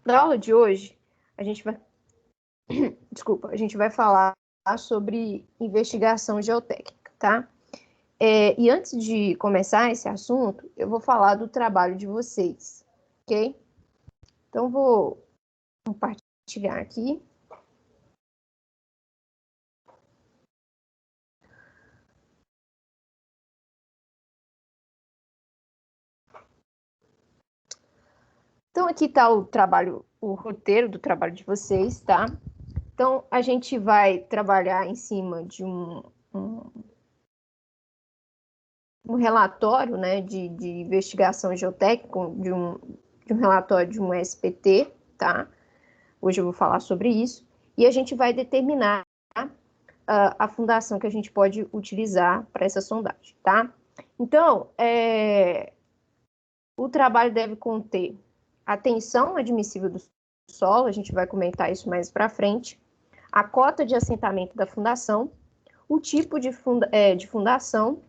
Na aula de hoje, a gente vai, desculpa, a gente vai falar sobre investigação geotécnica, tá? E antes de começar esse assunto, eu vou falar do trabalho de vocês, ok? Então, vou compartilhar aqui. Então, aqui está o trabalho, o roteiro do trabalho de vocês, tá? Então, a gente vai trabalhar em cima de um relatório, né, de investigação geotécnica, de um relatório de um SPT, tá? Hoje eu vou falar sobre isso. E a gente vai determinar a fundação que a gente pode utilizar para essa sondagem, tá? Então, o trabalho deve conter a tensão admissível do solo, a gente vai comentar isso mais para frente, a cota de assentamento da fundação, o tipo de fundação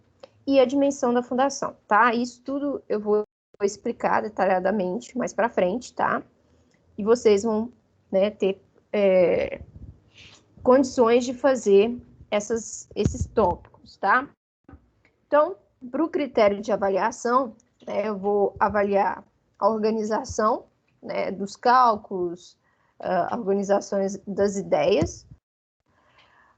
e a dimensão da fundação, tá? Isso tudo eu vou explicar detalhadamente mais para frente, tá? E vocês vão, né, ter condições de fazer esses tópicos, tá? Então, para o critério de avaliação, né, eu vou avaliar a organização, né, dos cálculos, a organização das ideias,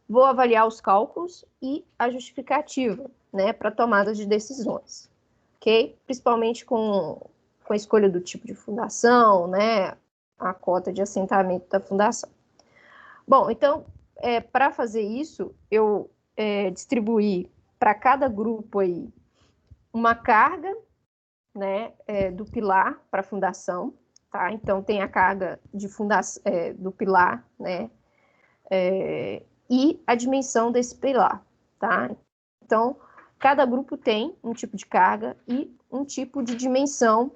vou avaliar os cálculos e a justificativa, né, para tomada de decisões, ok? Principalmente com a escolha do tipo de fundação, né, a cota de assentamento da fundação. Bom, então, para fazer isso, eu distribuí para cada grupo aí uma carga, né, do pilar para a fundação, tá? Então, tem a carga de do pilar, né, e a dimensão desse pilar, tá? Então, cada grupo tem um tipo de carga e um tipo de dimensão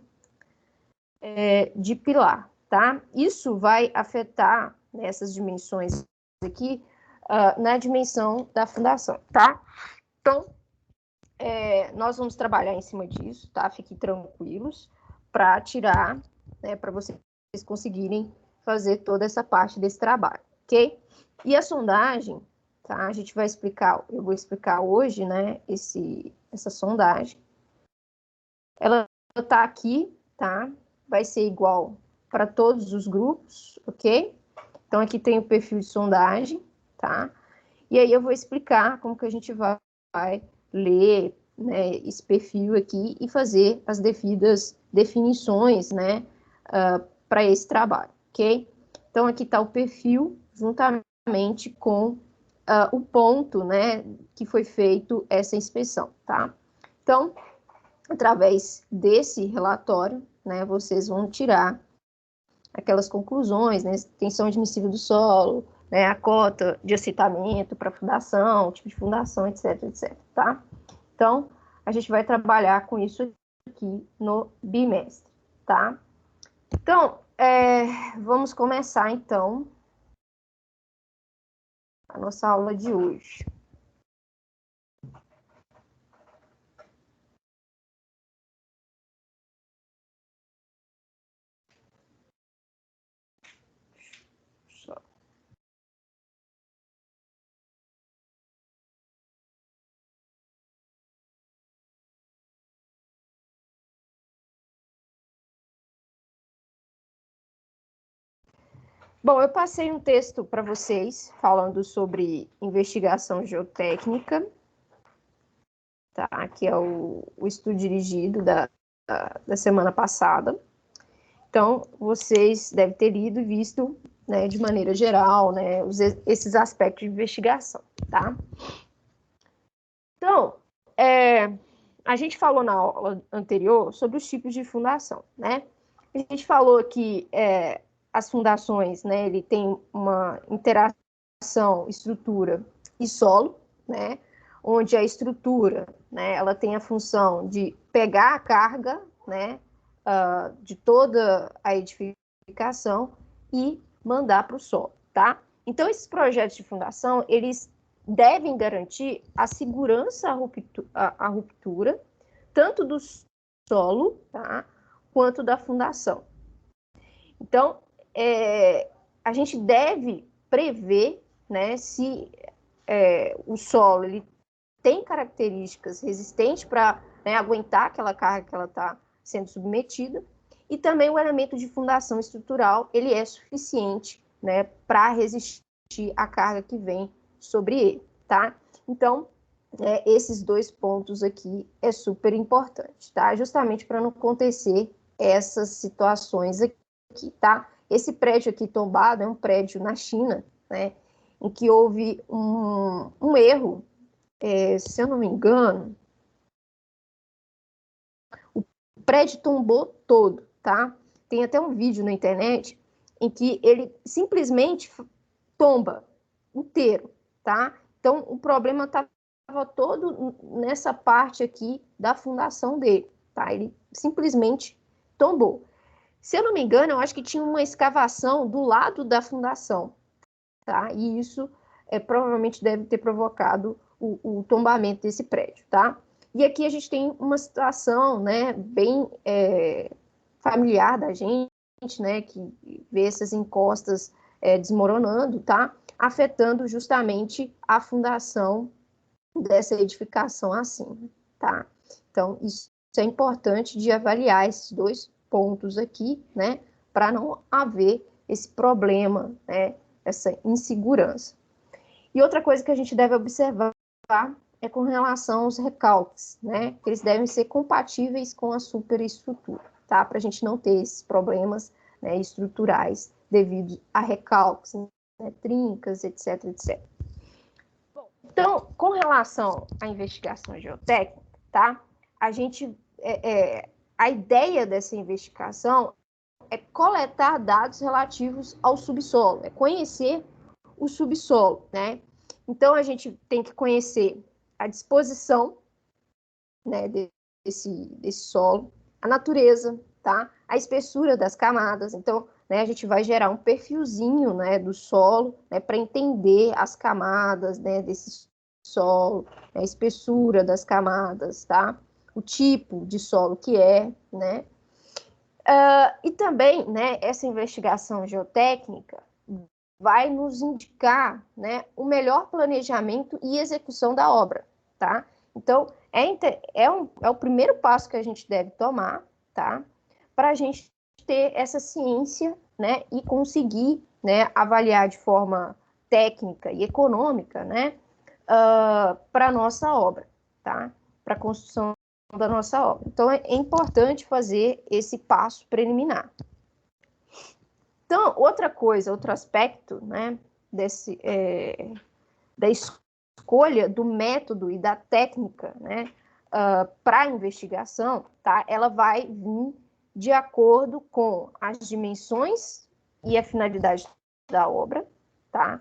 de pilar, tá? Isso vai afetar nessas dimensões aqui na dimensão da fundação, tá? Então, nós vamos trabalhar em cima disso, tá? Fiquem tranquilos para tirar, né, para vocês conseguirem fazer toda essa parte desse trabalho, ok? E a sondagem, tá? A gente vai explicar, eu vou explicar hoje, né, essa sondagem. Ela tá aqui, tá? Vai ser igual para todos os grupos, ok? Então, aqui tem o perfil de sondagem, tá? E aí eu vou explicar como que a gente vai ler, né, esse perfil aqui e fazer as devidas definições, né, para esse trabalho, ok? Então, aqui está o perfil juntamente com o ponto, né, que foi feito essa inspeção, tá? Então, através desse relatório, né, vocês vão tirar aquelas conclusões, né, tensão admissível do solo, né, a cota de assentamento para fundação, tipo de fundação, etc, etc, tá? Então, a gente vai trabalhar com isso aqui no bimestre, tá? Então, vamos começar, então, a nossa aula de hoje. Bom, eu passei um texto para vocês falando sobre investigação geotécnica, tá? Que é o estudo dirigido da semana passada. Então, vocês devem ter lido e visto, né, de maneira geral, né, esses aspectos de investigação, tá? Então, a gente falou na aula anterior sobre os tipos de fundação, né? A gente falou que as fundações, né, ele tem uma interação estrutura e solo, né, onde a estrutura, né, ela tem a função de pegar a carga, né, de toda a edificação e mandar para o solo, tá? Então, esses projetos de fundação, eles devem garantir a segurança à ruptura, tanto do solo, tá, quanto da fundação. Então, a gente deve prever, né, se o solo ele tem características resistentes para, né, aguentar aquela carga que ela está sendo submetida, e também o elemento de fundação estrutural ele é suficiente, né, para resistir à carga que vem sobre ele, tá? Então, esses dois pontos aqui é super importante, tá? Justamente para não acontecer essas situações aqui, tá? Esse prédio aqui tombado é um prédio na China, né, em que houve um erro, se eu não me engano, o prédio tombou todo, tá? Tem até um vídeo na internet em que ele simplesmente tomba inteiro, tá? Então, o problema estava todo nessa parte aqui da fundação dele, tá? Ele simplesmente tombou. Se eu não me engano, eu acho que tinha uma escavação do lado da fundação, tá? E isso provavelmente deve ter provocado o tombamento desse prédio, tá? E aqui a gente tem uma situação, né, bem familiar da gente, né, que vê essas encostas desmoronando, tá? Afetando justamente a fundação dessa edificação assim, tá? Então, isso é importante de avaliar esses dois pontos aqui, né, para não haver esse problema, né, essa insegurança. E outra coisa que a gente deve observar é com relação aos recalques, né, que eles devem ser compatíveis com a superestrutura, tá? Para a gente não ter esses problemas, né, estruturais devido a recalques, né, trincas, etc, etc. Bom, então, com relação à investigação geotécnica, tá? A gente, a ideia dessa investigação é coletar dados relativos ao subsolo, é conhecer o subsolo, né? Então, a gente tem que conhecer a disposição, né, desse solo, a natureza, tá? A espessura das camadas. Então, né, a gente vai gerar um perfilzinho, né, do solo, né, para entender as camadas, né, desse solo, né, a espessura das camadas, tá? O tipo de solo que é, né? E também, né, essa investigação geotécnica vai nos indicar, né, o melhor planejamento e execução da obra, tá? Então, é o primeiro passo que a gente deve tomar, tá? Para a gente ter essa ciência, né, e conseguir, né, avaliar de forma técnica e econômica, né, para a nossa obra, tá? Para a construção da nossa obra. Então, é importante fazer esse passo preliminar. Então, outra coisa, outro aspecto, né, da escolha do método e da técnica, né, para a investigação, tá? Ela vai vir de acordo com as dimensões e a finalidade da obra, tá?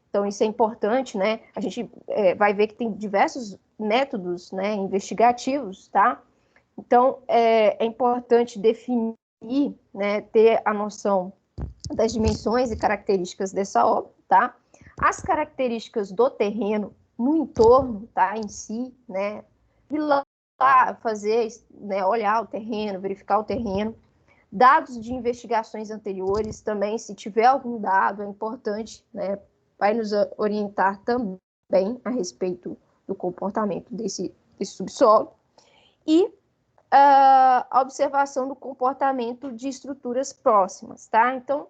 Então, isso é importante, né? A gente vai ver que tem diversos métodos, né, investigativos, tá? Então, é importante definir, né, ter a noção das dimensões e características dessa obra, tá? As características do terreno no entorno, tá, em si, né? Ir lá fazer, né, olhar o terreno, verificar o terreno. Dados de investigações anteriores também, se tiver algum dado, é importante, né? Vai nos orientar também a respeito do comportamento desse subsolo. E a observação do comportamento de estruturas próximas, tá? Então,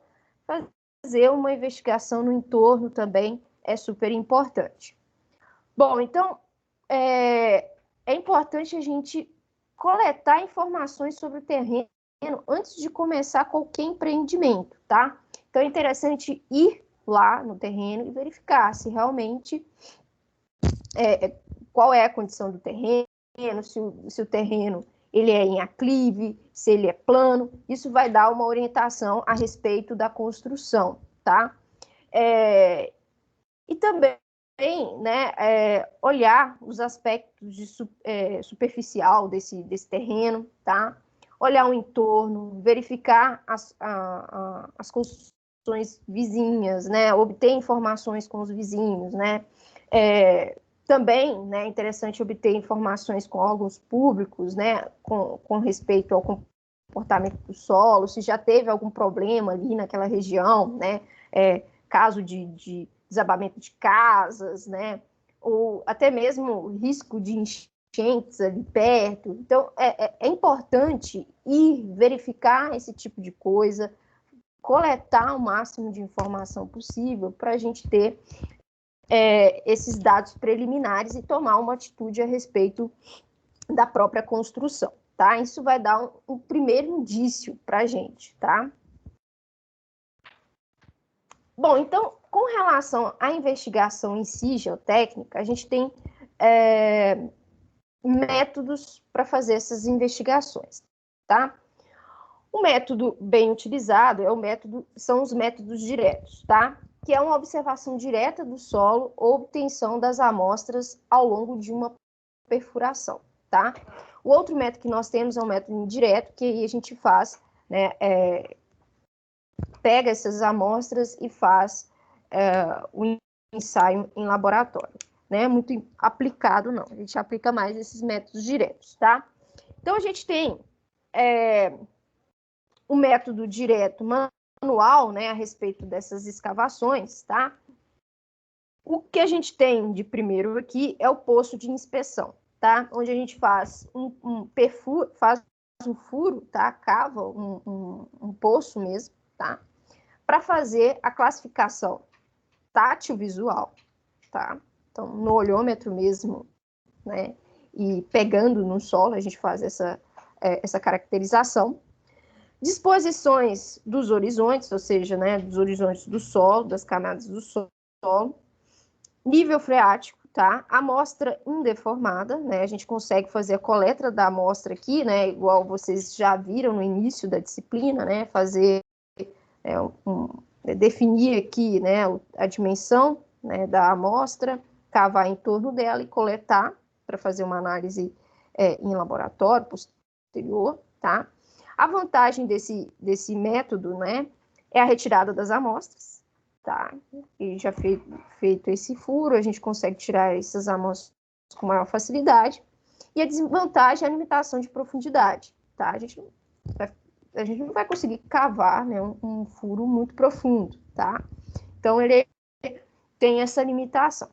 fazer uma investigação no entorno também é super importante. Bom, então, é importante a gente coletar informações sobre o terreno antes de começar qualquer empreendimento, tá? Então, é interessante ir lá no terreno e verificar se realmente qual é a condição do terreno, se o terreno ele é em aclive, se ele é plano. Isso vai dar uma orientação a respeito da construção, tá? E também, né, olhar os aspectos superficial desse terreno, tá? Olhar o entorno, verificar as construções vizinhas, né? Obter informações com os vizinhos, né? Também, né, é interessante obter informações com órgãos públicos, né, com respeito ao comportamento do solo, se já teve algum problema ali naquela região, né? Caso de desabamento de casas, né? Ou até mesmo risco de enchentes ali perto. Então, é importante ir verificar esse tipo de coisa, coletar o máximo de informação possível para a gente ter esses dados preliminares e tomar uma atitude a respeito da própria construção, tá? Isso vai dar um primeiro indício para a gente, tá? Bom, então, com relação à investigação em si, geotécnica, a gente tem métodos para fazer essas investigações, tá? O método bem utilizado são os métodos diretos, tá? Que é uma observação direta do solo ou obtenção das amostras ao longo de uma perfuração, tá? O outro método que nós temos é o método indireto, que aí a gente faz, né, pega essas amostras e faz o ensaio em laboratório. Não é muito aplicado, não. A gente aplica mais esses métodos diretos, tá? Então, a gente tem o método direto manual, né, a respeito dessas escavações, tá? O que a gente tem de primeiro aqui é o poço de inspeção, tá? Onde a gente faz faz um furo, tá? Cava um poço mesmo, tá? Para fazer a classificação tátil visual, tá? Então, no olhômetro mesmo, né? E pegando no solo, a gente faz essa caracterização. Disposições dos horizontes, ou seja, né, dos horizontes do solo, das camadas do solo. Nível freático, tá? Amostra indeformada, né? A gente consegue fazer a coleta da amostra aqui, né? Igual vocês já viram no início da disciplina, né? Fazer, definir aqui, né, a dimensão, né, da amostra, cavar em torno dela e coletar para fazer uma análise em laboratório posterior, tá? A vantagem desse método, né, é a retirada das amostras, tá? E já feito esse furo, a gente consegue tirar essas amostras com maior facilidade. E a desvantagem é a limitação de profundidade, tá? A gente não vai conseguir cavar, né, um furo muito profundo, tá? Então, ele tem essa limitação.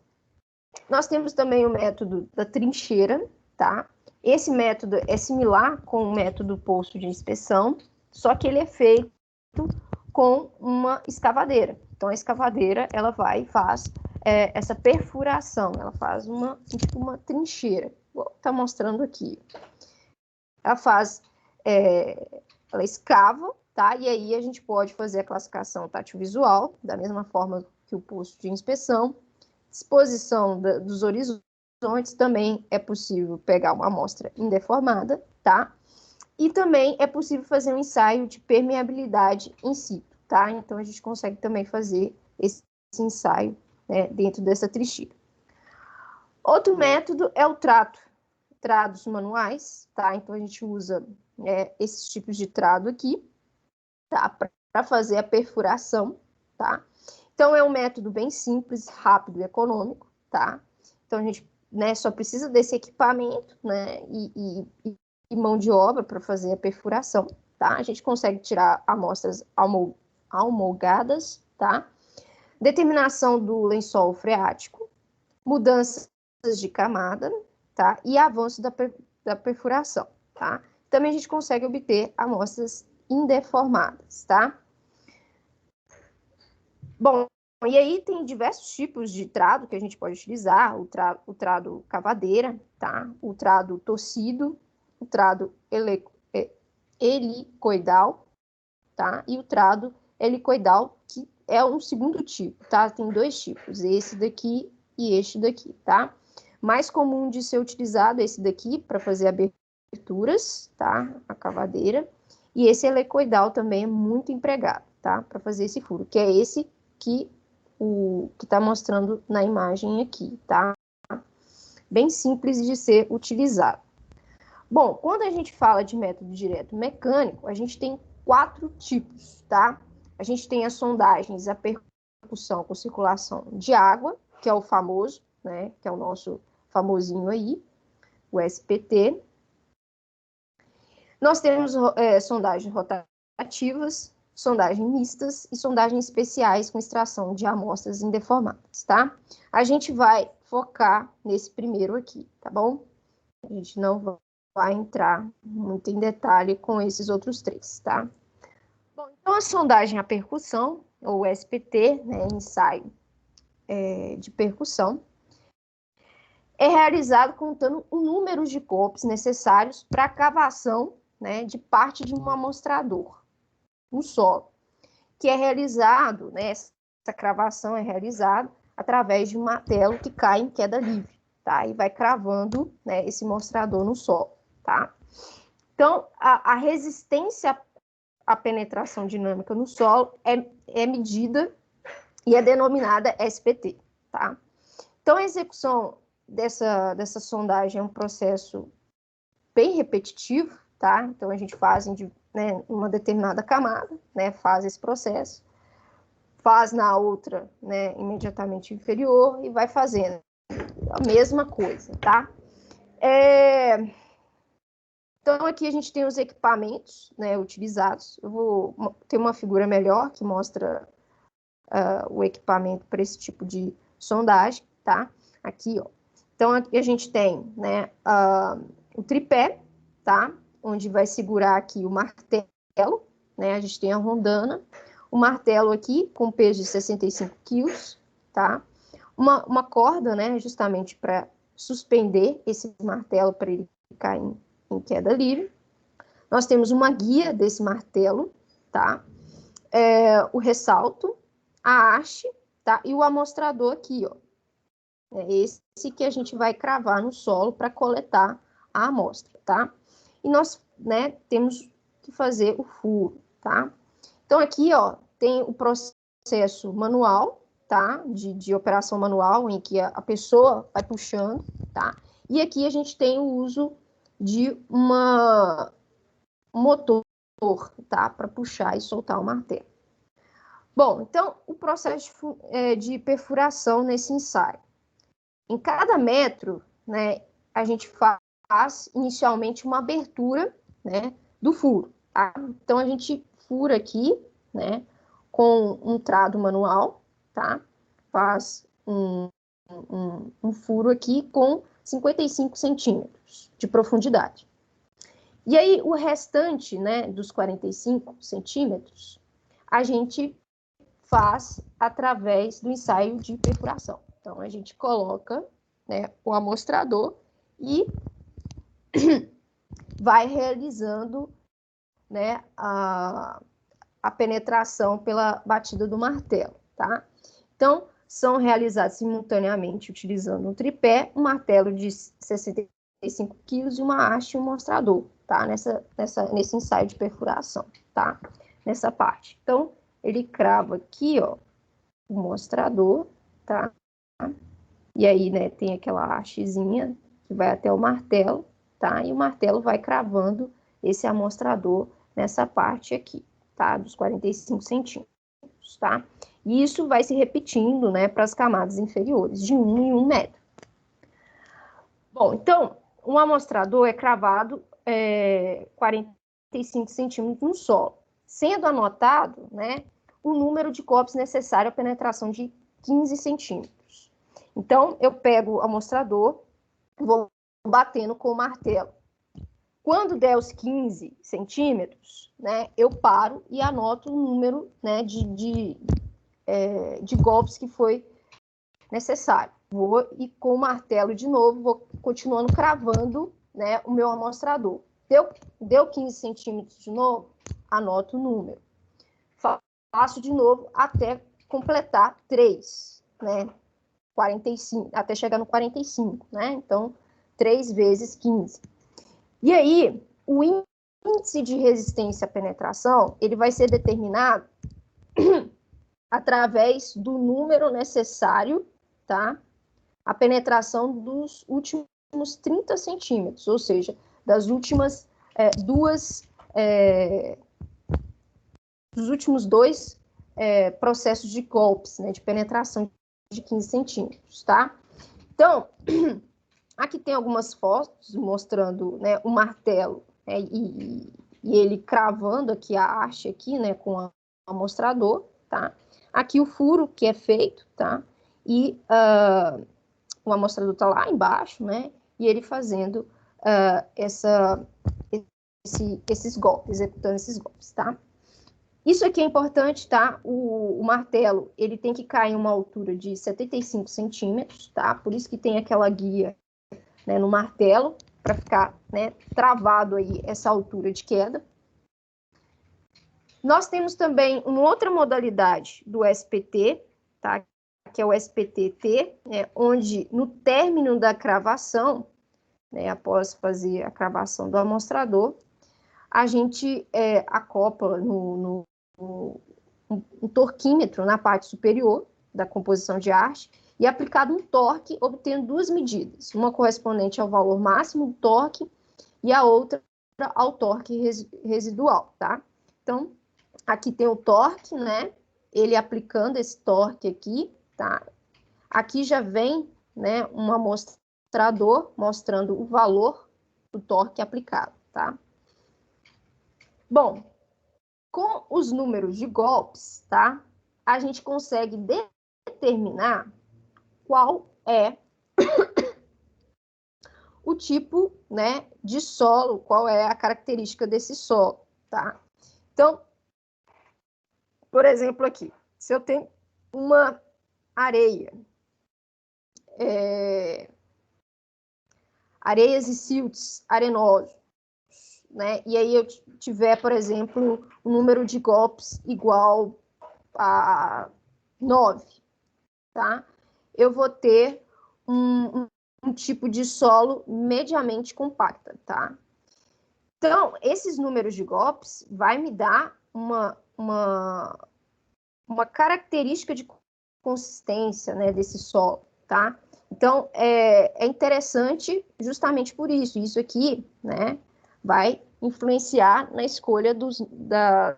Nós temos também o método da trincheira, tá? Esse método é similar com o método poço de inspeção, só que ele é feito com uma escavadeira. Então, a escavadeira, ela vai e faz essa perfuração, ela faz tipo uma trincheira. Vou estar mostrando aqui. Ela faz, ela escava, tá? E aí a gente pode fazer a classificação tátil-visual, da mesma forma que o poço de inspeção. Disposição dos horizontes, também é possível pegar uma amostra indeformada, tá? E também é possível fazer um ensaio de permeabilidade in situ, tá? Então, a gente consegue também fazer esse ensaio, né, dentro dessa trincheira. Outro método é o trados manuais, tá? Então, a gente usa esses tipos de trado aqui, tá? Para fazer a perfuração, tá? Então, é um método bem simples, rápido e econômico, tá? Então, a gente, né, só precisa desse equipamento, né, e mão de obra para fazer a perfuração, tá? A gente consegue tirar amostras almogadas, tá? Determinação do lençol freático, mudanças de camada, tá? E avanço da perfuração, tá? Também a gente consegue obter amostras indeformadas, tá? Bom, e aí tem diversos tipos de trado que a gente pode utilizar, o trado cavadeira, tá? O trado torcido, o trado helicoidal, tá? E o trado helicoidal, que é um segundo tipo, tá? Tem dois tipos, esse daqui e este daqui, tá? Mais comum de ser utilizado é esse daqui, para fazer aberturas, tá? A cavadeira. E esse helicoidal também é muito empregado, tá? Para fazer esse furo, que é esse que está mostrando na imagem aqui, tá? Bem simples de ser utilizado. Bom, quando a gente fala de método direto mecânico, a gente tem 4 tipos, tá? A gente tem as sondagens, a percussão com circulação de água, que é o famoso, né? Que é o nosso famosinho aí, o SPT. Nós temos sondagens rotativas, sondagens mistas e sondagens especiais com extração de amostras indeformadas, tá? A gente vai focar nesse primeiro aqui, tá bom? A gente não vai entrar muito em detalhe com esses outros três, tá? Bom, então a sondagem à percussão, ou SPT, né, ensaio de percussão, é realizado contando o número de COPs necessários para a cavação, né, de parte de um amostrador no solo, que é realizado, né, essa cravação é realizada através de um martelo que cai em queda livre, tá? E vai cravando, né, esse mostrador no solo, tá? Então, a resistência à penetração dinâmica no solo é medida e é denominada SPT, tá? Então, a execução dessa sondagem é um processo bem repetitivo, tá? Então, a gente faz uma determinada camada, né? Faz esse processo, faz na outra, né? Imediatamente inferior e vai fazendo a mesma coisa, tá? Então, aqui a gente tem os equipamentos, né, utilizados. Eu vou ter uma figura melhor que mostra o equipamento para esse tipo de sondagem, tá? Aqui, ó. Então, aqui a gente tem, né, o tripé, tá? Onde vai segurar aqui o martelo, né? A gente tem a rondana, o martelo aqui com peso de 65 quilos, tá? Uma corda, né, justamente para suspender esse martelo para ele cair em queda livre. Nós temos uma guia desse martelo, tá? O ressalto, a haste, tá? E o amostrador aqui, ó. É esse que a gente vai cravar no solo para coletar a amostra, tá? E nós, né, temos que fazer o furo, tá? Então, aqui, ó, tem o processo manual, tá? De operação manual, em que a pessoa vai puxando, tá? E aqui a gente tem o uso de um motor, tá? Para puxar e soltar o martelo. Bom, então, o processo de perfuração nesse ensaio. Em cada metro, né, a gente faz inicialmente uma abertura, né, do furo, tá? Então, a gente fura aqui, né, com um trado manual, tá? Faz um furo aqui com 55 centímetros de profundidade. E aí, o restante, né, dos 45 centímetros, a gente faz através do ensaio de perfuração. Então, a gente coloca, né, o amostrador e vai realizando, né, a penetração pela batida do martelo, tá? Então, são realizados simultaneamente utilizando um tripé, um martelo de 65 quilos e uma haste e um mostrador, tá? Nesse ensaio de perfuração, tá? Nessa parte. Então, ele crava aqui, ó, o mostrador, tá? E aí, né, tem aquela hastezinha que vai até o martelo, tá? E o martelo vai cravando esse amostrador nessa parte aqui, tá? Dos 45 centímetros, tá? E isso vai se repetindo, né, para as camadas inferiores, de 1 em 1 metro. Bom, então, um amostrador é cravado 45 centímetros no solo, sendo anotado, né, o número de copos necessário à penetração de 15 centímetros. Então, eu pego o amostrador, vou batendo com o martelo. Quando der os 15 centímetros, né, eu paro e anoto o número, né, de golpes que foi necessário. Vou e com o martelo de novo, vou continuando cravando, né, o meu amostrador. Deu 15 centímetros de novo, anoto o número. Faço de novo até completar 3, né? 45, até chegar no 45, né? Então, 3 vezes 15. E aí, o índice de resistência à penetração, ele vai ser determinado através do número necessário, tá? A penetração dos últimos 30 centímetros, ou seja, das últimas dos últimos dois processos de golpes, né, de penetração de 15 centímetros, tá? Então, aqui tem algumas fotos mostrando, né, o martelo e ele cravando aqui a haste aqui, né, com o amostrador, tá? Aqui o furo que é feito, tá? E o amostrador tá lá embaixo, né? E ele fazendo esses golpes, executando esses golpes, tá? Isso aqui é importante, tá? O martelo, ele tem que cair em uma altura de 75 centímetros, tá? Por isso que tem aquela guia, né, no martelo, para ficar, né, travado aí essa altura de queda. Nós temos também uma outra modalidade do SPT, tá? Que é o SPT-T, né, onde no término da cravação, né, após fazer a cravação do amostrador, a gente acopla um torquímetro na parte superior da composição de haste e aplicado um torque, obtendo duas medidas, uma correspondente ao valor máximo do torque e a outra ao torque residual, tá? Então, aqui tem o torque, né? Ele aplicando esse torque aqui, tá? Aqui já vem, né, um amostrador mostrando o valor do torque aplicado, tá? Bom, com os números de golpes, tá? A gente consegue determinar qual é o tipo, né, de solo, qual é a característica desse solo, tá? Então, por exemplo, aqui, se eu tenho uma areia, areias e silts arenosos, né? E aí eu tiver, por exemplo, um número de golpes igual a 9, tá? Eu vou ter um tipo de solo mediamente compacta, tá? Então, esses números de golpes vai me dar uma característica de consistência, né, desse solo, tá? Então, é interessante justamente por isso. Isso aqui, né, vai influenciar na escolha da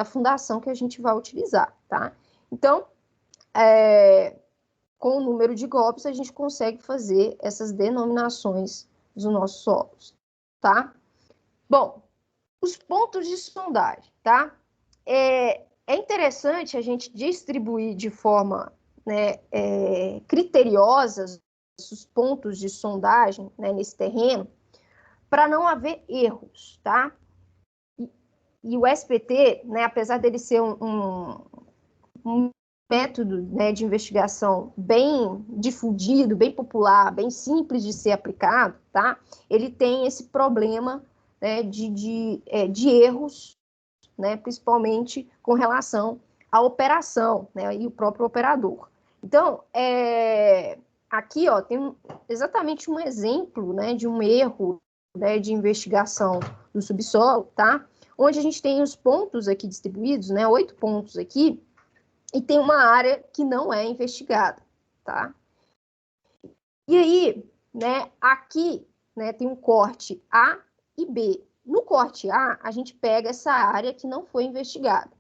fundação que a gente vai utilizar, tá? Então, com o número de golpes, a gente consegue fazer essas denominações dos nossos solos, tá? Bom, os pontos de sondagem, tá? É interessante a gente distribuir de forma, né, criteriosa os pontos de sondagem, né, nesse terreno, para não haver erros, tá? E o SPT, né, apesar dele ser um método, né, de investigação bem difundido, bem popular, bem simples de ser aplicado, tá? Ele tem esse problema, né, de erros, né, principalmente com relação à operação, né, e o próprio operador. Então, aqui, ó, tem exatamente um exemplo, né, de um erro, né, de investigação do subsolo, tá? Onde a gente tem os pontos aqui distribuídos, né, 8 pontos aqui, e tem uma área que não é investigada, tá? E aí, né, aqui, né, tem um corte A e B. No corte A, a gente pega essa área que não foi investigada.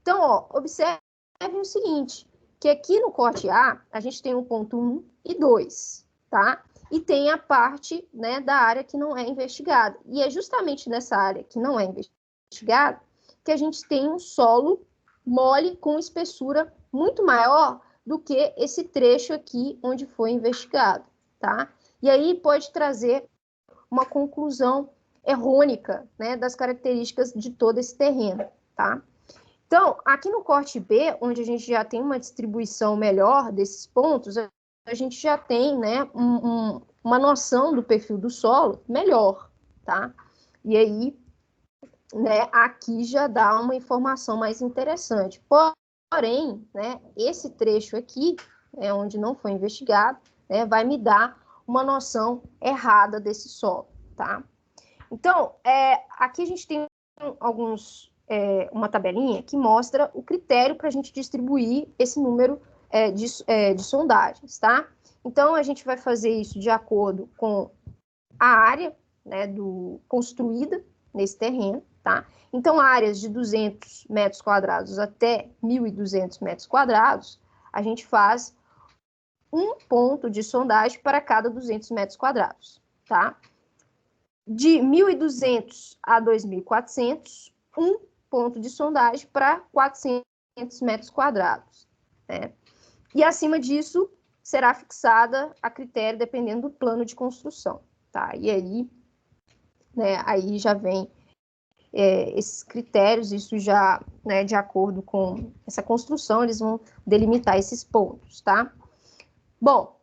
Então, ó, observe o seguinte, que aqui no corte A, a gente tem o ponto 1 e 2, tá? E tem a parte, né, da área que não é investigada. E é justamente nessa área que não é investigada que a gente tem um solo mole com espessura muito maior do que esse trecho aqui onde foi investigado, tá? E aí pode trazer uma conclusão errônea, né, das características de todo esse terreno, tá? Então, aqui no corte B, onde a gente já tem uma distribuição melhor desses pontos, a gente já tem, né, uma noção do perfil do solo melhor, tá? E aí, né, aqui já dá uma informação mais interessante. Porém, né, esse trecho aqui, né, onde não foi investigado, né, vai me dar uma noção errada desse solo, tá? Então, aqui a gente tem uma tabelinha que mostra o critério para a gente distribuir esse número de sondagens, tá? Então, a gente vai fazer isso de acordo com a área, né, construída nesse terreno, tá? Então, áreas de 200 metros quadrados até 1.200 metros quadrados, a gente faz um ponto de sondagem para cada 200 metros quadrados, tá? de 1.200 a 2.400, um ponto de sondagem para 400 metros quadrados, né? E acima disso, será fixada a critério dependendo do plano de construção, tá? E aí, né, aí já vem esses critérios, isso já, né, de acordo com essa construção, eles vão delimitar esses pontos, tá? Bom,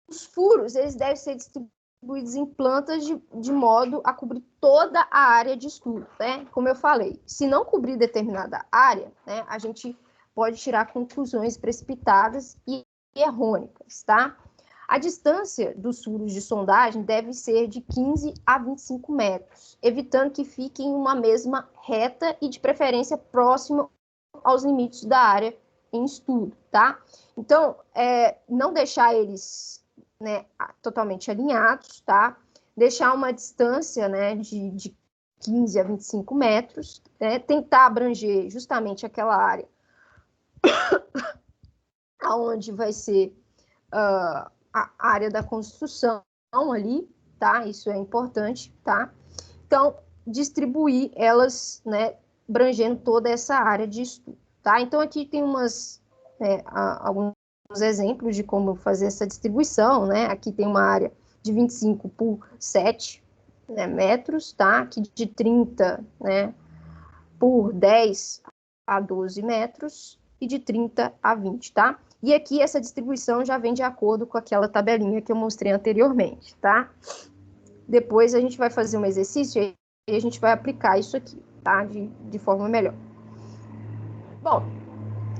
os furos, eles devem ser distribuídos em plantas de modo a cobrir toda a área de estudo, né? Como eu falei, se não cobrir determinada área, né, a gente pode tirar conclusões precipitadas e errôneas, tá? A distância dos furos de sondagem deve ser de 15 a 25 metros, evitando que fiquem em uma mesma reta e, de preferência, próximo aos limites da área em estudo, tá? Então, não deixar eles, né, totalmente alinhados, tá? Deixar uma distância, né, de 15 a 25 metros, né? Tentar abranger justamente aquela área aonde vai ser a área da construção ali, tá? Isso é importante, tá? Então, distribuir elas, né, abrangendo toda essa área de estudo, tá? Então, aqui tem alguns exemplos de como fazer essa distribuição, né? Aqui tem uma área de 25 por 7, né, metros, tá? Aqui de 30, né, por 10 a 12 metros e de 30 a 20, tá? E aqui essa distribuição já vem de acordo com aquela tabelinha que eu mostrei anteriormente, tá? Depois a gente vai fazer um exercício e a gente vai aplicar isso aqui, tá? De forma melhor. Bom,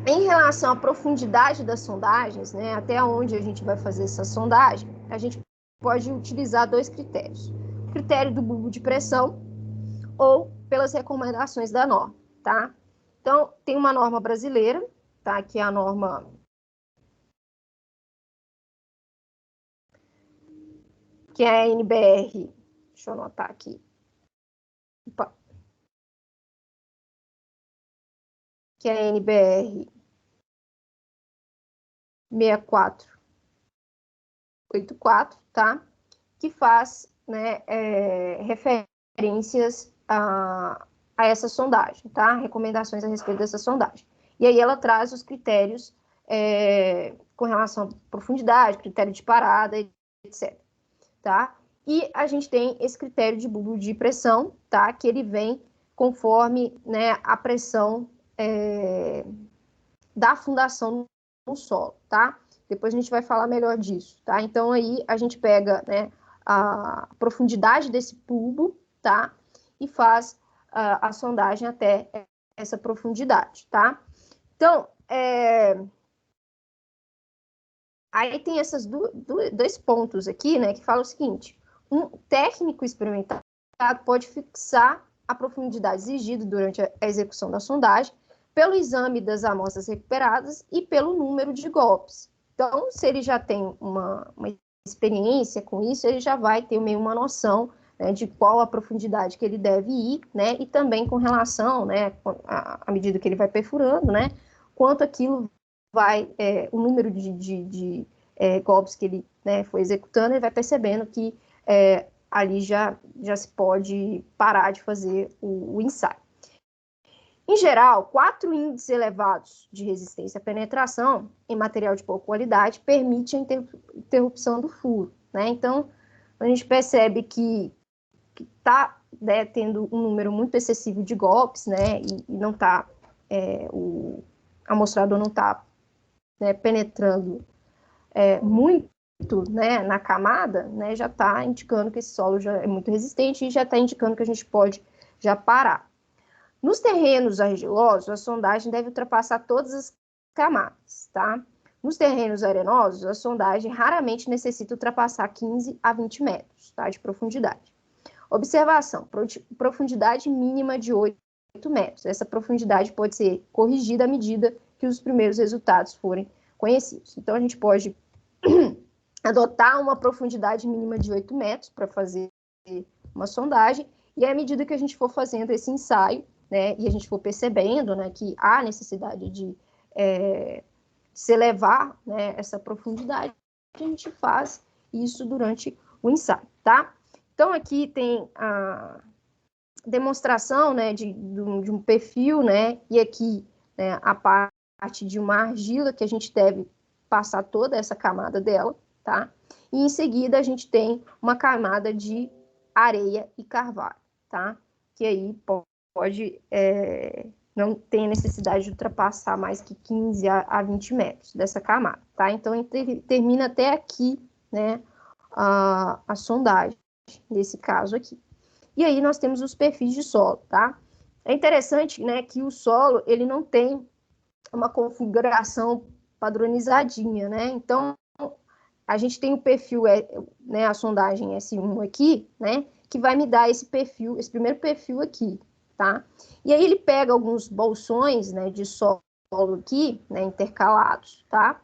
em relação à profundidade das sondagens, né, até onde a gente vai fazer essa sondagem, a gente pode utilizar dois critérios. O critério do bulbo de pressão ou pelas recomendações da norma, tá? Então, tem uma norma brasileira, tá? Que é a norma que é a NBR, deixa eu anotar aqui. Opa. Que é a NBR 6484, tá? Que faz, né, referências a essa sondagem, tá? Recomendações a respeito dessa sondagem. E aí ela traz os critérios com relação à profundidade, critério de parada, etc. Tá? E a gente tem esse critério de bulbo de pressão, tá? Que ele vem conforme, né, a pressão da fundação no solo, tá? Depois a gente vai falar melhor disso, tá? Então aí a gente pega, né, a profundidade desse bulbo, tá? E faz a sondagem até essa profundidade, tá? Então, aí tem esses dois pontos aqui, né, que falam o seguinte: um técnico experimentado pode fixar a profundidade exigida durante a execução da sondagem pelo exame das amostras recuperadas e pelo número de golpes. Então, se ele já tem uma experiência com isso, ele já vai ter meio uma noção, né, de qual a profundidade que ele deve ir, né, e também com relação, né, à medida que ele vai perfurando, né, quanto aquilo vai, o número de golpes que ele, né, foi executando, ele vai percebendo que ali já se pode parar de fazer o ensaio. Em geral, 4 índices elevados de resistência à penetração em material de boa qualidade permite a interrupção do furo, né? Então, a gente percebe que está, né, tendo um número muito excessivo de golpes, né? E não está, o amostrador não está, né, penetrando muito, né, na camada, né, já está indicando que esse solo já é muito resistente e já está indicando que a gente pode já parar. Nos terrenos argilosos, a sondagem deve ultrapassar todas as camadas, tá? Nos terrenos arenosos, a sondagem raramente necessita ultrapassar 15 a 20 metros, tá, de profundidade. Observação: profundidade mínima de 8 metros. Essa profundidade pode ser corrigida à medida que os primeiros resultados forem conhecidos. Então, a gente pode adotar uma profundidade mínima de 8 metros para fazer uma sondagem, e à medida que a gente for fazendo esse ensaio, né, e a gente for percebendo, né, que há necessidade de se elevar, né, essa profundidade, a gente faz isso durante o ensaio, tá? Então, aqui tem a demonstração, né, de um perfil, né, e aqui, né, a parte de uma argila que a gente deve passar toda essa camada dela, tá? E em seguida a gente tem uma camada de areia e carvalho, tá? Que aí pode não tem necessidade de ultrapassar mais que 15 a 20 metros dessa camada, tá? Então, termina até aqui, né, a sondagem, nesse caso aqui. E aí nós temos os perfis de solo, tá? É interessante, né, que o solo, ele não tem uma configuração padronizadinha, né? Então, a gente tem o perfil, né, a sondagem S1 aqui, né, que vai me dar esse perfil, esse primeiro perfil aqui, tá? E aí ele pega alguns bolsões, né, de solo aqui, né, intercalados, tá?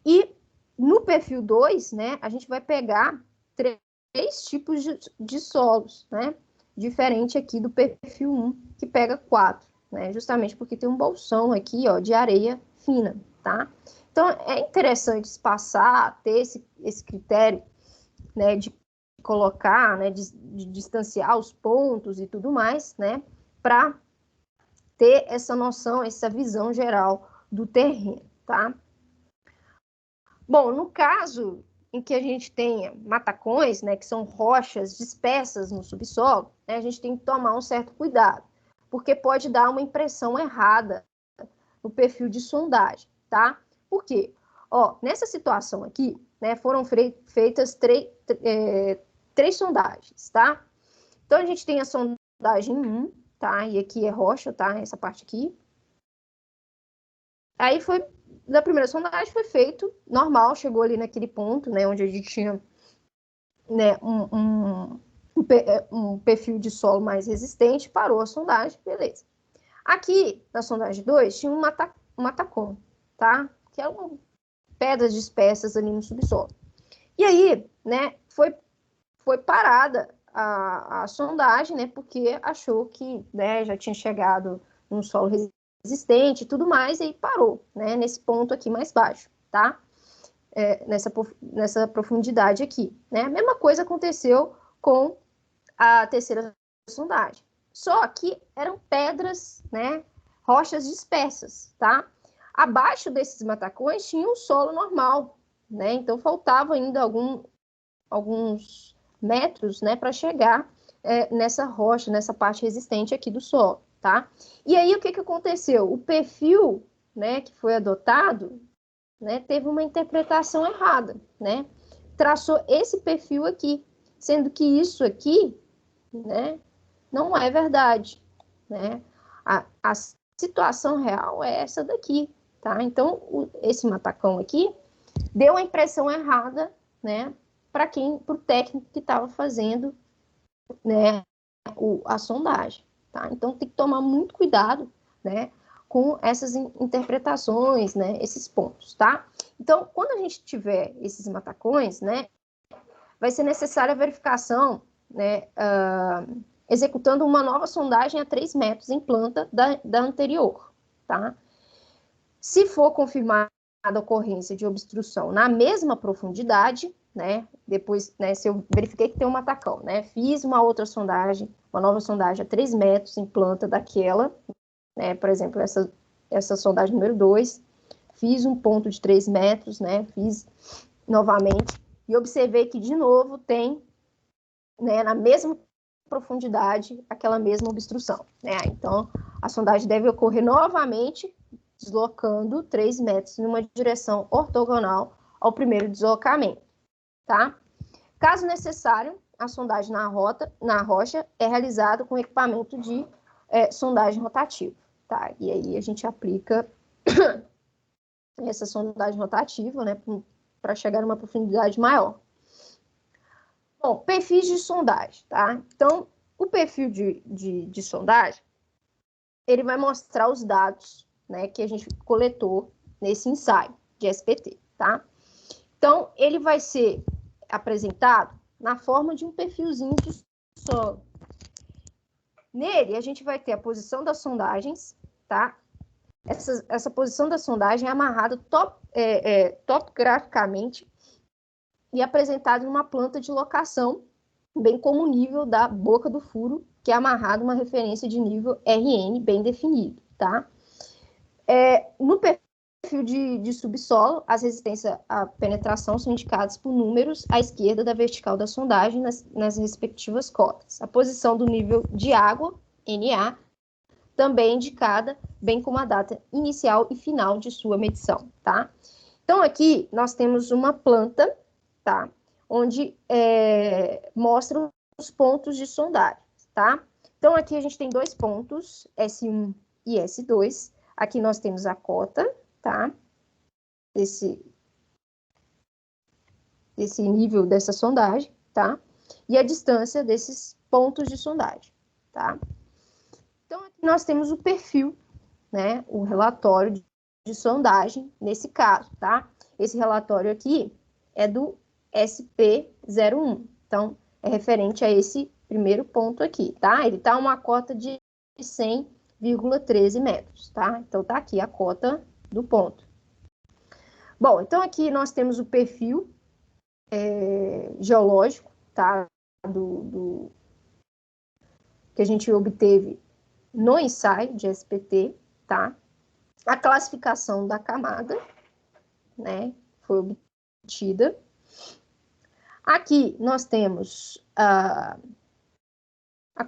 E no perfil 2, né, a gente vai pegar três tipos de solos, né? Diferente aqui do perfil 1, que pega 4, né? Justamente porque tem um bolsão aqui, ó, de areia fina, tá? Então, é interessante espaçar, ter esse critério, né, de colocar, né, de distanciar os pontos e tudo mais, né, para ter essa noção, essa visão geral do terreno, tá? Bom, no caso em que a gente tenha matacões, né, que são rochas dispersas no subsolo, né, a gente tem que tomar um certo cuidado, porque pode dar uma impressão errada no perfil de sondagem, tá? Por quê? Ó, nessa situação aqui, né, foram feitas três sondagens, tá? Então, a gente tem a sondagem 1, tá? E aqui é rocha, tá? Essa parte aqui. Aí foi, da primeira sondagem foi feito normal, chegou ali naquele ponto, né, onde a gente tinha, né, um perfil de solo mais resistente, parou a sondagem, beleza. Aqui, na sondagem 2, tinha um matacão, tá? Que eram pedras dispersas ali no subsolo. E aí, né, foi parada a sondagem, né, porque achou que, né, já tinha chegado num solo resistente e tudo mais, e aí parou, né, nesse ponto aqui mais baixo, tá? Nessa profundidade aqui, né? A mesma coisa aconteceu com a terceira sondagem. Só que eram pedras, né, rochas dispersas, tá? Abaixo desses matacões tinha um solo normal, né? Então faltava ainda alguns metros, né, para chegar nessa rocha, nessa parte resistente aqui do solo, tá? E aí o que aconteceu? O perfil, né, que foi adotado, né, teve uma interpretação errada, né? Traçou esse perfil aqui, sendo que isso aqui, né, não é verdade, né? A situação real é essa daqui, tá? Então, esse matacão aqui deu a impressão errada, né, para o técnico que estava fazendo, né, a sondagem, tá? Então, tem que tomar muito cuidado, né, com essas interpretações, né, esses pontos, tá? Então, quando a gente tiver esses matacões, né, vai ser necessária a verificação, né, executando uma nova sondagem a 3 metros em planta da anterior, tá? Se for confirmada a ocorrência de obstrução na mesma profundidade, né, depois, né, se eu verifiquei que tem um matacão, né, fiz uma outra sondagem, uma nova sondagem a 3 metros em planta daquela, né, por exemplo, essa sondagem número 2, fiz um ponto de 3 metros, né, fiz novamente, e observei que, de novo, tem, né, na mesma profundidade, aquela mesma obstrução, né? Então, a sondagem deve ocorrer novamente, deslocando 3 metros numa direção ortogonal ao primeiro deslocamento, tá? Caso necessário, a sondagem na rocha é realizada com equipamento de sondagem rotativa, tá? E aí a gente aplica essa sondagem rotativa, né, para chegar numa profundidade maior. Bom, perfis de sondagem, tá? Então, o perfil de sondagem, ele vai mostrar os dados, né, que a gente coletou nesse ensaio de SPT, tá? Então, ele vai ser apresentado na forma de um perfilzinho de solo. Nele, a gente vai ter a posição das sondagens, tá? Essa posição da sondagem é amarrada topograficamente e apresentada em uma planta de locação bem como o nível da boca do furo, que é amarrado a uma referência de nível RN bem definido, tá? No perfil de subsolo, as resistências à penetração são indicadas por números à esquerda da vertical da sondagem nas respectivas cotas. A posição do nível de água, NA, também é indicada, bem como a data inicial e final de sua medição, tá? Então, aqui nós temos uma planta, tá? Onde mostram os pontos de sondagem, tá? Então, aqui a gente tem dois pontos, S1 e S2. Aqui nós temos a cota, tá? Esse nível dessa sondagem, tá? E a distância desses pontos de sondagem, tá? Então, aqui nós temos o perfil, né? O relatório de sondagem, nesse caso, tá? Esse relatório aqui é do SP01. Então, é referente a esse primeiro ponto aqui, tá? Ele tá uma cota de 100,13 metros, tá? Então, tá aqui a cota do ponto. Bom, então aqui nós temos o perfil geológico, tá? Que a gente obteve no ensaio de SPT, tá? A classificação da camada, né? Foi obtida. Aqui nós temos a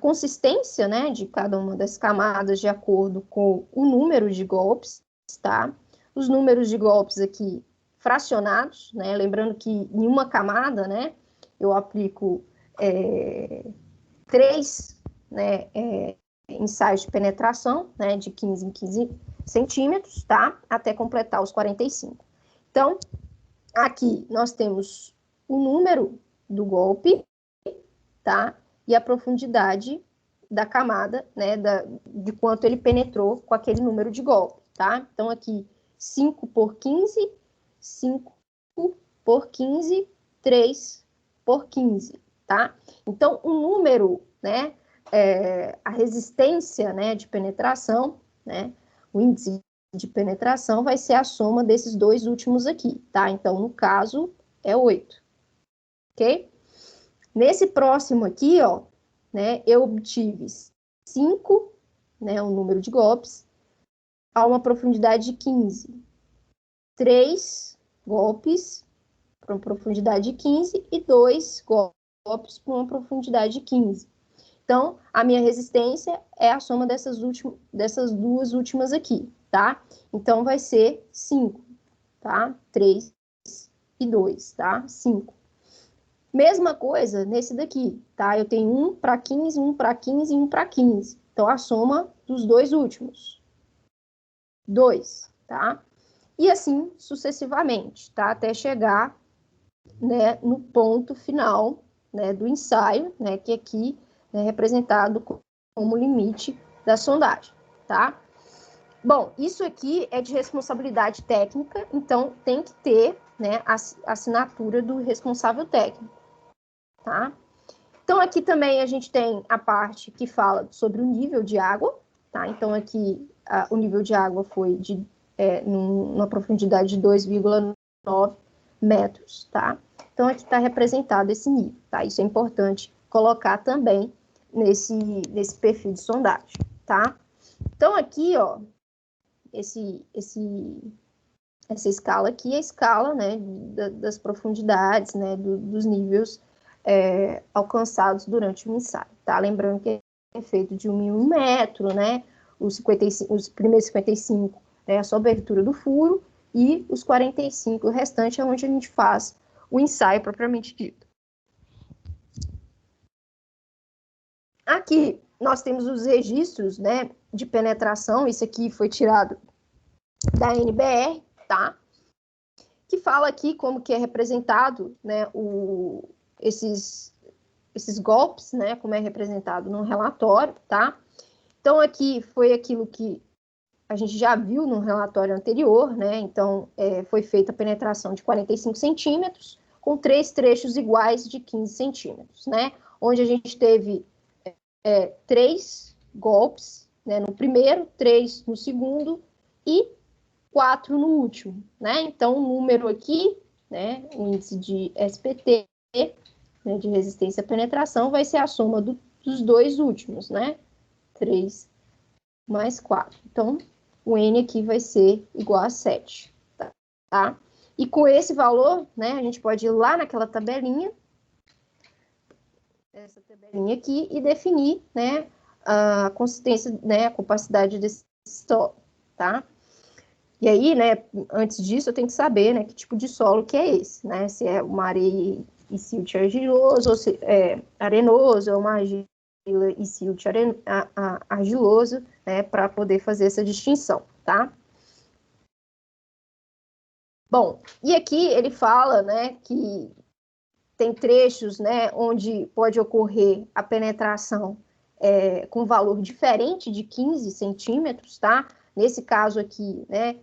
consistência, né, de cada uma das camadas de acordo com o número de golpes, tá? Os números de golpes aqui fracionados, né? Lembrando que em uma camada, né, eu aplico 3, né, ensaios de penetração, né, de 15 em 15 centímetros, tá? Até completar os 45. Então, aqui nós temos o número do golpe, tá? E a profundidade da camada, né, de quanto ele penetrou com aquele número de golpe, tá? Então, aqui, 5 por 15, 5 por 15, 3 por 15, tá? Então, o número, né, a resistência, né, de penetração, né, o índice de penetração vai ser a soma desses dois últimos aqui, tá? Então, no caso, é 8, ok? Nesse próximo aqui, ó, né, eu obtive 5, né, o número de golpes, a uma profundidade de 15. 3 golpes para uma profundidade de 15 e 2 golpes para uma profundidade de 15. Então, a minha resistência é a soma dessas duas últimas aqui, tá? Então, vai ser 5, tá? 3 e 2, tá? 5. Mesma coisa nesse daqui, tá? Eu tenho 1 para 15, 1 para 15 e 1 para 15. Então, a soma dos dois últimos. 2, tá? E assim sucessivamente, tá? Até chegar, né, no ponto final, né, do ensaio, né, que aqui é representado como limite da sondagem, tá? Bom, isso aqui é de responsabilidade técnica, então tem que ter, né, a assinatura do responsável técnico, tá? Então, aqui também a gente tem a parte que fala sobre o nível de água, tá? Então, aqui o nível de água foi numa profundidade de 2,9 metros, tá? Então, aqui está representado esse nível, tá? Isso é importante colocar também nesse perfil de sondagem, tá? Então, aqui, ó, essa escala aqui é a escala, né, das profundidades, né, dos níveis alcançados durante o ensaio, tá? Lembrando que é feito de 1 em 1 metro, né? Os primeiros 55 é a sua abertura do furo e os 45, o restante é onde a gente faz o ensaio propriamente dito. Aqui nós temos os registros, né, de penetração, isso aqui foi tirado da NBR, tá? Que fala aqui como que é representado, né, esses golpes, né, como é representado no relatório, tá? Então, aqui foi aquilo que a gente já viu no relatório anterior, né? Então, foi feita a penetração de 45 centímetros, com 3 trechos iguais de 15 centímetros, né? Onde a gente teve 3 golpes, né, no primeiro, 3 no segundo e 4 no último, né? Então, o número aqui, né, o índice de SPT, né, de resistência à penetração vai ser a soma dos dois últimos, né? 3 mais 4. Então, o N aqui vai ser igual a 7, tá? E com esse valor, né, a gente pode ir lá naquela tabelinha, essa tabelinha aqui, e definir, né, a consistência, né, a capacidade desse solo, tá? E aí, né, antes disso, eu tenho que saber, né, que tipo de solo que é esse, né? Se é uma areia e silt argiloso, ou se é arenoso, ou uma argila e silt argiloso, né, para poder fazer essa distinção, tá? Bom, e aqui ele fala, né, que tem trechos, né, onde pode ocorrer a penetração com valor diferente de 15 centímetros, tá? Nesse caso aqui, né,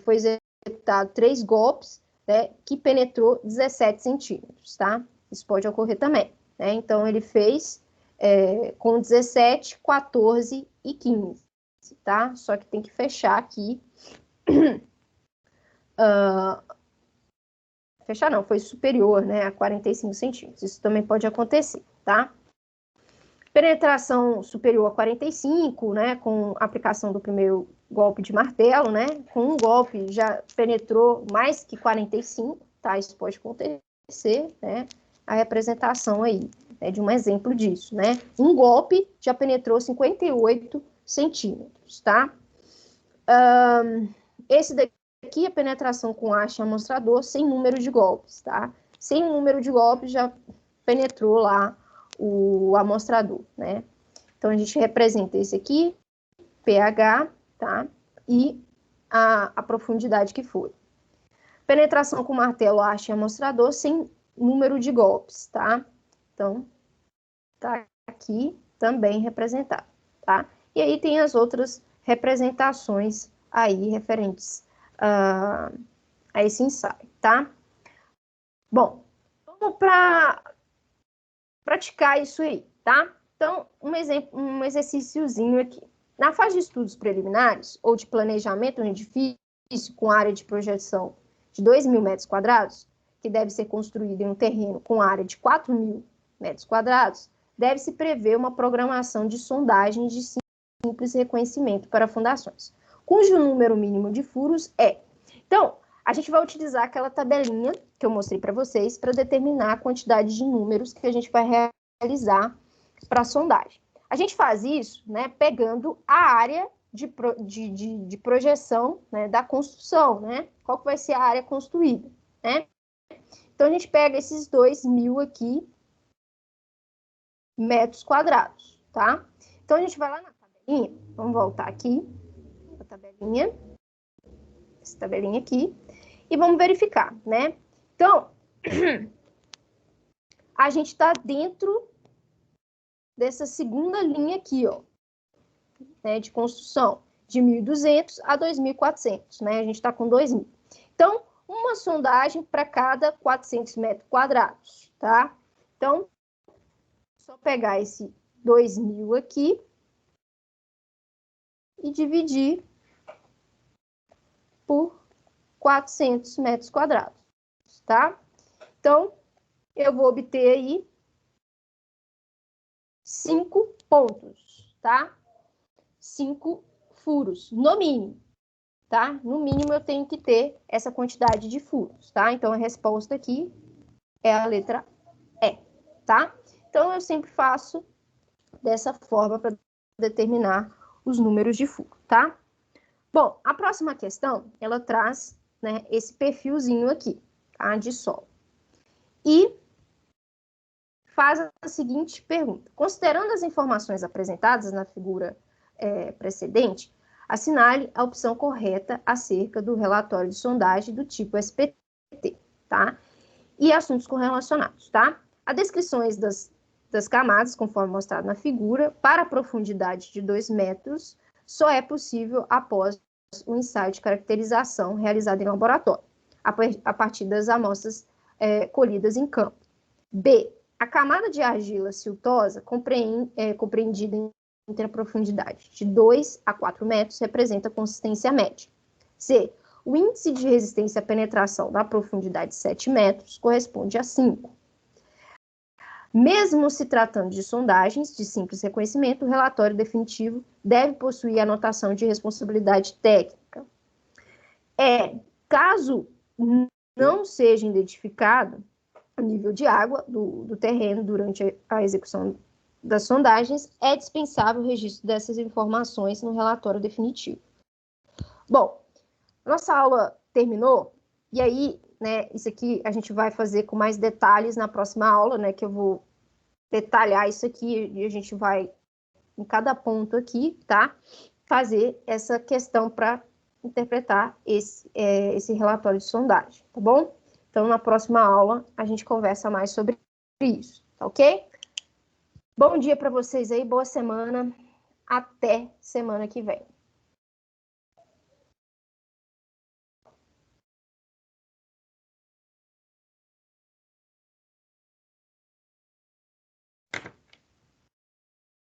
foi executado 3 golpes, né, que penetrou 17 centímetros, tá? Isso pode ocorrer também, né? Então, ele fez com 17, 14 e 15, tá? Só que tem que fechar aqui. Fechar não, foi superior, né, a 45 centímetros. Isso também pode acontecer, tá? Penetração superior a 45, né, com aplicação do primeiro golpe de martelo, né? Com um golpe já penetrou mais que 45, tá? Isso pode acontecer, né? A representação aí, né, de um exemplo disso, né? Um golpe já penetrou 58 centímetros, tá? Esse daqui é penetração com haste amostrador sem número de golpes, tá? Sem número de golpes já penetrou lá o amostrador, né? Então, a gente representa esse aqui, pH, tá? E a profundidade que foi. Penetração com martelo, haste amostrador sem número de golpes, tá? Então, tá aqui também representado, tá? E aí tem as outras representações aí referentes a esse ensaio, tá? Bom, vamos para praticar isso aí, tá? Então, um exercíciozinho aqui. Na fase de estudos preliminares ou de planejamento no edifício com área de projeção de 2.000 metros quadrados, que deve ser construído em um terreno com área de 4.000 metros quadrados, deve-se prever uma programação de sondagem de simples reconhecimento para fundações, cujo número mínimo de furos é. Então, a gente vai utilizar aquela tabelinha que eu mostrei para vocês para determinar a quantidade de números que a gente vai realizar para a sondagem. A gente faz isso, né, pegando a área de projeção, né, da construção, né? Qual que vai ser a área construída, né? Então, a gente pega esses 2.000 aqui, metros quadrados, tá? Então, a gente vai lá na tabelinha, vamos voltar aqui, a tabelinha, essa tabelinha aqui, e vamos verificar, né? Então, a gente está dentro dessa segunda linha aqui, ó, né, de construção, de 1.200 a 2.400, né? A gente está com 2.000. Então, uma sondagem para cada 400 metros quadrados, tá? Então, só pegar esse 2.000 aqui e dividir por 400 metros quadrados, tá? Então, eu vou obter aí 5 pontos, tá? 5 furos, no mínimo, tá? No mínimo, eu tenho que ter essa quantidade de furos, tá? Então, a resposta aqui é a letra E, tá? Então, eu sempre faço dessa forma para determinar os números de furo, tá? Bom, a próxima questão, ela traz, né, esse perfilzinho aqui, tá? De solo. E faz a seguinte pergunta. Considerando as informações apresentadas na figura precedente, assinale a opção correta acerca do relatório de sondagem do tipo SPT, tá? E assuntos correlacionados, tá? As descrições das camadas, conforme mostrado na figura, para a profundidade de 2 metros, só é possível após o ensaio de caracterização realizado em laboratório, a partir das amostras colhidas em campo. B. A camada de argila siltosa, compreendida entre a profundidade de 2 a 4 metros, representa a consistência média. C. O índice de resistência à penetração da profundidade de 7 metros corresponde a 5. Mesmo se tratando de sondagens de simples reconhecimento, o relatório definitivo deve possuir anotação de responsabilidade técnica. Caso não seja identificado o nível de água do terreno durante a execução das sondagens, é dispensável o registro dessas informações no relatório definitivo. Bom, nossa aula terminou, e aí, né, isso aqui a gente vai fazer com mais detalhes na próxima aula, né, que eu vou detalhar isso aqui, e a gente vai, em cada ponto aqui, tá, fazer essa questão para interpretar esse relatório de sondagem, tá bom? Então, na próxima aula, a gente conversa mais sobre isso, tá ok? Bom dia para vocês aí, boa semana, até semana que vem.